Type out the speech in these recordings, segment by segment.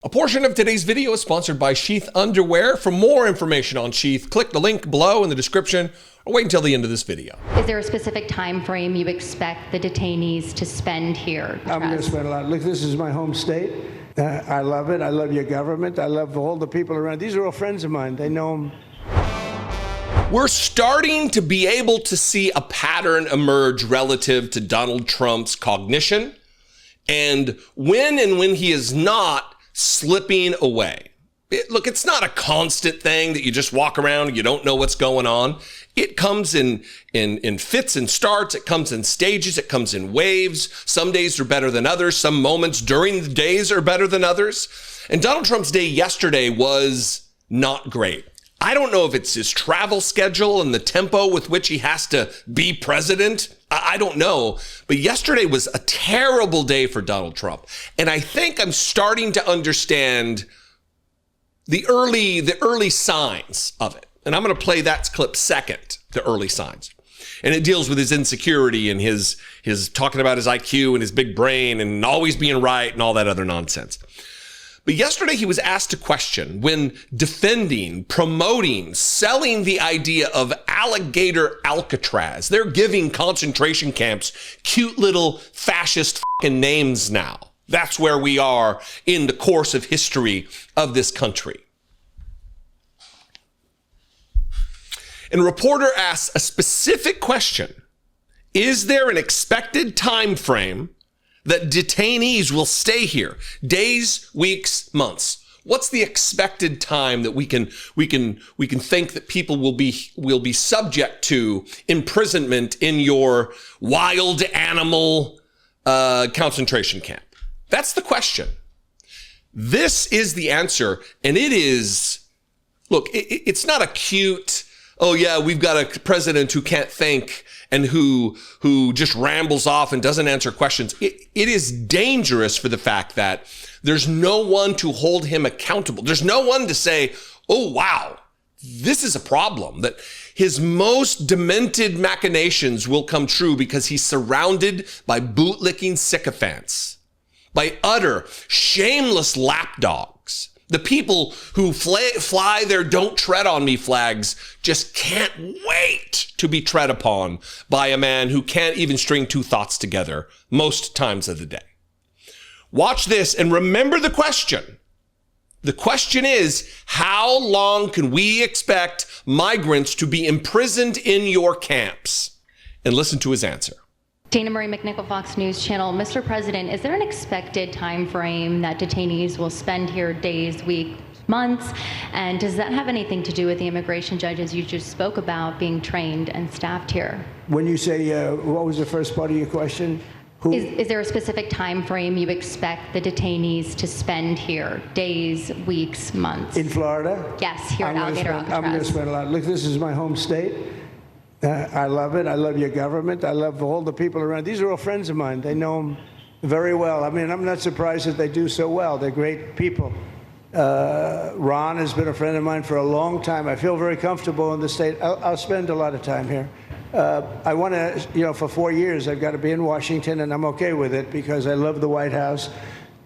A portion of today's video is sponsored by Sheath Underwear. For more information on Sheath, click the link below in the description or wait until the end of this video. Is there a specific time frame you expect the detainees to spend here? I'm going to spend a lot. Look, this is my home state. I love it. I love your government. I love all the people around. These are all friends of mine. They know them. We're starting to be able to see a pattern emerge relative to Donald Trump's cognition and when he is not slipping away. Look, it's not a constant thing that you just walk around and you don't know what's going on. It comes in fits and starts. It comes in stages. It comes in waves. Some days are better than others. Some moments during the days are better than others. And Donald Trump's day yesterday was not great. I don't know if it's his travel schedule and the tempo with which he has to be president. I don't know. But yesterday was a terrible day for Donald Trump. And I think I'm starting to understand the early signs of it. And I'm going to play that clip second, the early signs. And it deals with his insecurity and his talking about his IQ and his big brain and always being right and all that other nonsense. But yesterday he was asked a question when defending, promoting, selling the idea of alligator Alcatraz. They're giving concentration camps cute little fascist fucking names now. That's where we are in the course of history of this country. And a reporter asks a specific question. Is there an expected time frame that detainees will stay here? Days, weeks, months. What's the expected time that we can think that people will be subject to imprisonment in your wild animal concentration camp? That's the question. This is the answer, and it is. Look, it's not a cute, oh yeah, we've got a president who can't think and who just rambles off and doesn't answer questions. It is dangerous for the fact that there's no one to hold him accountable. There's no one to say, oh, wow, this is a problem, that his most demented machinations will come true because he's surrounded by bootlicking sycophants, by utter shameless lapdogs. The people who fly their "don't tread on me" flags just can't wait to be tread upon by a man who can't even string two thoughts together most times of the day. Watch this and remember the question. The question is, how long can we expect migrants to be imprisoned in your camps? And listen to his answer. Dana Marie McNichol, Fox News Channel. Mr. President, is there an expected time frame that detainees will spend here, days, weeks, months? And does that have anything to do with the immigration judges you just spoke about being trained and staffed here? When you say, what was the first part of your question? Is there a specific time frame you expect the detainees to spend here, days, weeks, months? In Florida? Yes, here at Alligator Alcatraz. I'm going to spend a lot. Look, this is my home state. I love it. I love your government. I love all the people around. These are all friends of mine. They know them very well. I mean, I'm not surprised that they do so well. They're great people. Ron has been a friend of mine for a long time. I feel very comfortable in the state. I'll spend a lot of time here. I want to, for 4 years, I've got to be in Washington, and I'm okay with it because I love the White House.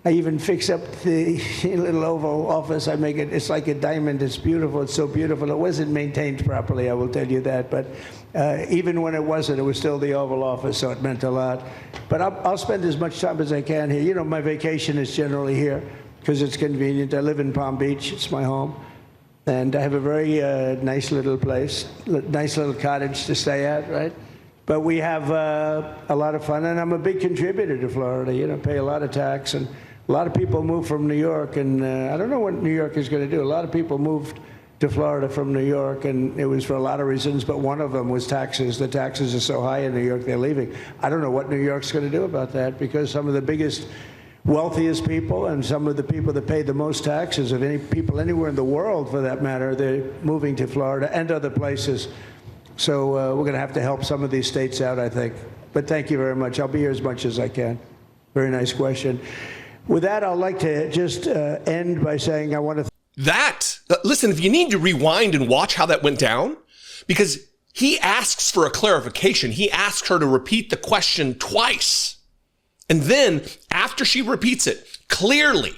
I even fix up the little Oval Office. I make it, it's like a diamond. It's beautiful. It's so beautiful. It wasn't maintained properly, I will tell you that. But even when it wasn't, it was still the Oval Office, so it meant a lot. But I'll spend as much time as I can here. You know, my vacation is generally here because it's convenient. I live in Palm Beach. It's my home. And I have a very nice little place, nice little cottage to stay at, right? But we have a lot of fun, and I'm a big contributor to Florida. Pay a lot of tax, and a lot of people move from New York, and I don't know what New York is going to do. A lot of people moved to Florida from New York, and it was for a lot of reasons, but one of them was taxes. The taxes are so high in New York, they're leaving. I don't know what New York's going to do about that, because some of the biggest, wealthiest people and some of the people that pay the most taxes of any people anywhere in the world, for that matter, they're moving to Florida and other places. So we're going to have to help some of these states out, I think. But thank you very much. I'll be here as much as I can. Very nice question. With that, I'd like to just end by saying I want to... Listen, if you need to rewind and watch how that went down, because he asks for a clarification. He asks her to repeat the question twice. And then after she repeats it clearly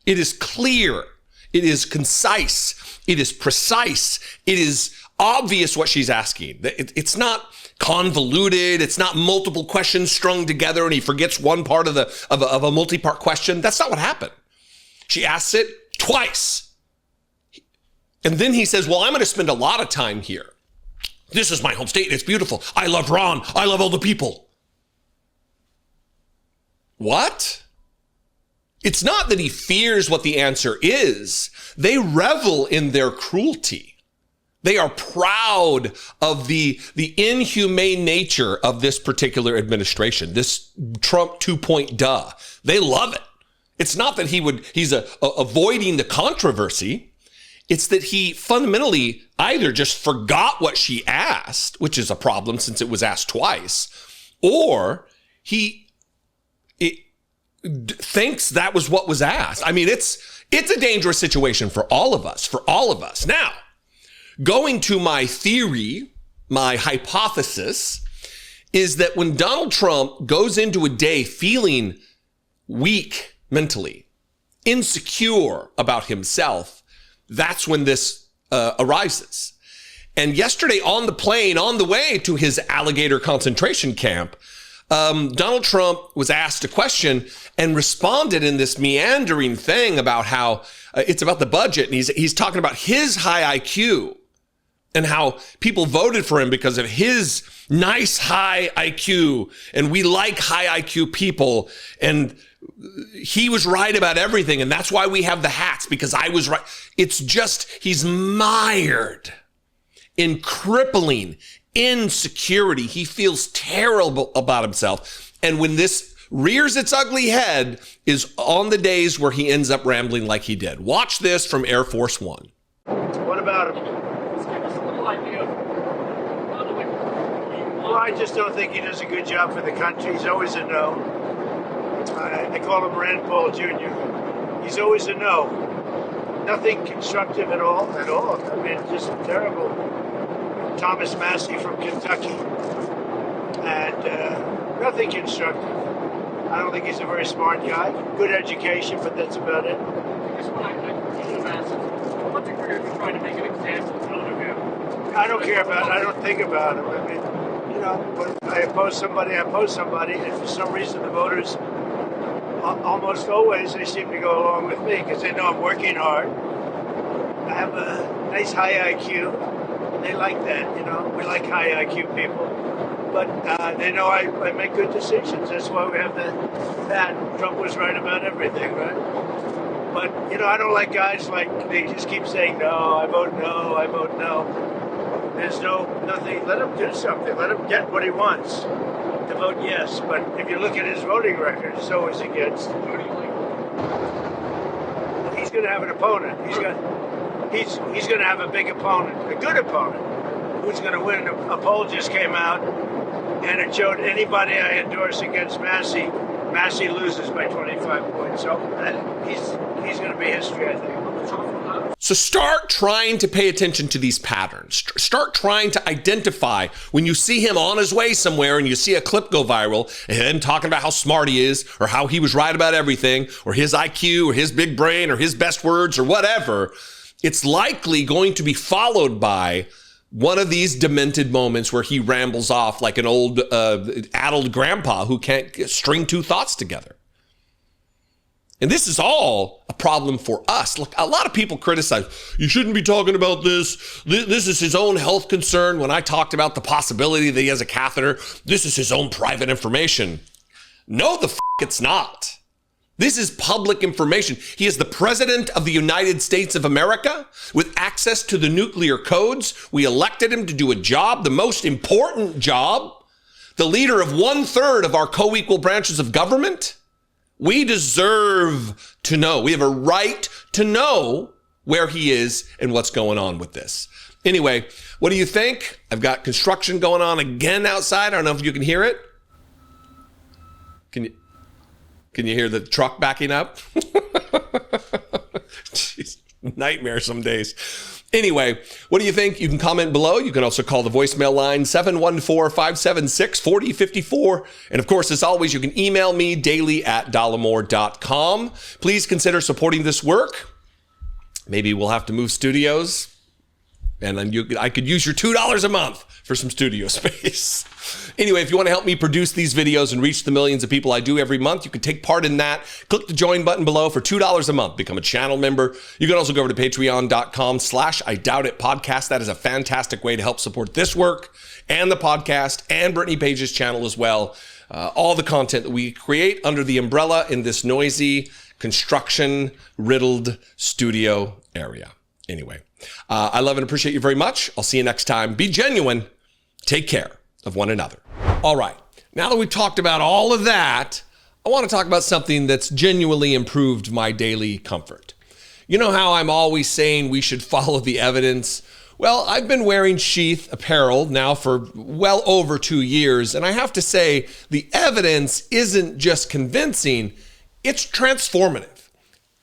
It is clear. It is concise. It is precise. It is obvious what she's asking. It's not convoluted. It's not multiple questions strung together and he forgets one part of a multi-part question. That's not what happened. She asks it twice. And then he says, well, I'm going to spend a lot of time here. This is my home state. It's beautiful. I love Ron. I love all the people. What? It's not that he fears what the answer is. They revel in their cruelty. They are proud of the inhumane nature of this particular administration, this Trump 2.0 duh. They love it. It's not that he's avoiding the controversy. It's that he fundamentally either just forgot what she asked, which is a problem since it was asked twice, or he thinks that was what was asked. I mean, it's a dangerous situation for all of us. Now, going to my theory, my hypothesis is that when Donald Trump goes into a day feeling weak mentally, insecure about himself, that's when this arises. And yesterday on the plane, on the way to his alligator concentration camp, Donald Trump was asked a question and responded in this meandering thing about how it's about the budget. And he's talking about his high IQ and how people voted for him because of his nice high IQ. And we like high IQ people. And he was right about everything. And that's why we have the hats, because I was right. It's just, he's mired in crippling insecurity. He feels terrible about himself. And when this rears its ugly head is on the days where he ends up rambling like he did. Watch this from Air Force One. What about him? Just give us a little idea of how do we... Well, I just don't think he does a good job for the country. He's always a no. I call him Rand Paul Jr. He's always a no. Nothing constructive at all. I mean, just terrible. Thomas Massey from Kentucky. And nothing constructive. I don't think he's a very smart guy. Good education, but that's about it. I guess what I should have asked is, to what degree are you trying to make an example out of him? I don't care about it. I don't think about him. I mean, you know, when I oppose somebody, and for some reason the voters, almost always, they seem to go along with me because they know I'm working hard. I have a nice high IQ. They like that, you know. We like high IQ people. But they know I make good decisions. That's why we have that. Trump was right about everything, right? But, you know, I don't like guys like, they just keep saying, no, I vote no, I vote no. There's nothing. Let him do something. Let him get what he wants to vote yes. But if you look at his voting record, it's always against. Who do you like? He's going to have an opponent. He's going to have a big opponent, a good opponent, who's going to win. A poll just came out, and it showed anybody I endorse against Massey loses by 25 points. So he's going to be history, I think. So start trying to pay attention to these patterns. Start trying to identify when you see him on his way somewhere and you see a clip go viral and him talking about how smart he is or how he was right about everything or his IQ or his big brain or his best words or whatever. It's likely going to be followed by one of these demented moments where he rambles off like an old addled grandpa who can't string two thoughts together. And this is all a problem for us. Look, a lot of people criticize, you shouldn't be talking about this. This is his own health concern. When I talked about the possibility that he has a catheter, this is his own private information. No, the it's not. This is public information. He is the president of the United States of America with access to the nuclear codes. We elected him to do a job, the most important job, the leader of 1/3 of our co-equal branches of government. We deserve to know. We have a right to know where he is and what's going on with this. Anyway, what do you think? I've got construction going on again outside. I don't know if you can hear it. Can you hear the truck backing up? Jeez, nightmare some days. Anyway, what do you think? You can comment below. You can also call the voicemail line 714-576-4054. And of course, as always, you can email me daily@dollemore.com. Please consider supporting this work. Maybe we'll have to move studios. And then I could use your $2 a month for some studio space. Anyway, if you want to help me produce these videos and reach the millions of people I do every month, you can take part in that. Click the join button below for $2 a month. Become a channel member. You can also go over to patreon.com/IDoubtIt podcast. That is a fantastic way to help support this work and the podcast and Brittany Page's channel as well. All the content that we create under the umbrella in this noisy, construction-riddled studio area. Anyway, I love and appreciate you very much. I'll see you next time. Be genuine. Take care of one another. All right. Now that we've talked about all of that, I want to talk about something that's genuinely improved my daily comfort. You know how I'm always saying we should follow the evidence? Well, I've been wearing sheath apparel now for well over 2 years, and I have to say the evidence isn't just convincing, it's transformative.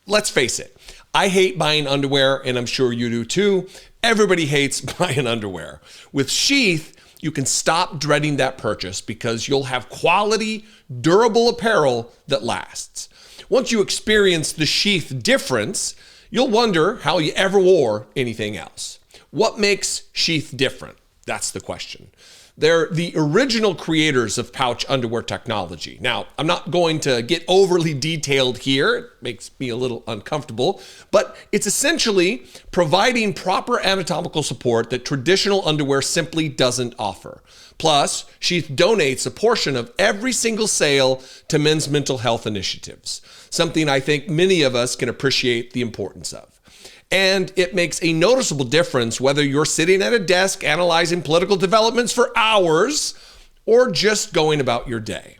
Let's face it. I hate buying underwear, and I'm sure you do too. Everybody hates buying underwear. With sheath, you can stop dreading that purchase because you'll have quality, durable apparel that lasts. Once you experience the sheath difference, you'll wonder how you ever wore anything else. What makes sheath different? That's the question. They're the original creators of pouch underwear technology. Now, I'm not going to get overly detailed here. It makes me a little uncomfortable, but it's essentially providing proper anatomical support that traditional underwear simply doesn't offer. Plus, Sheath donates a portion of every single sale to men's mental health initiatives, something I think many of us can appreciate the importance of. And it makes a noticeable difference whether you're sitting at a desk analyzing political developments for hours or just going about your day.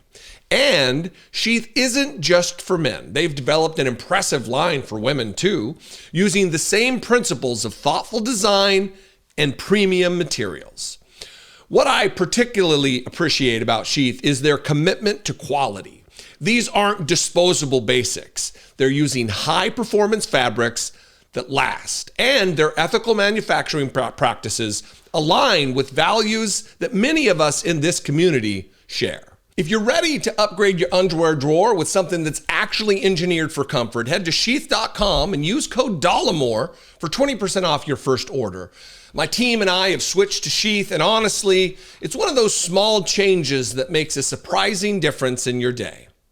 And Sheath isn't just for men. They've developed an impressive line for women too, using the same principles of thoughtful design and premium materials. What I particularly appreciate about Sheath is their commitment to quality. These aren't disposable basics. They're using high performance fabrics that last, and their ethical manufacturing practices align with values that many of us in this community share. If you're ready to upgrade your underwear drawer with something that's actually engineered for comfort, head to sheath.com and use code Dollemore for 20% off your first order. My team and I have switched to Sheath, and honestly, it's one of those small changes that makes a surprising difference in your day.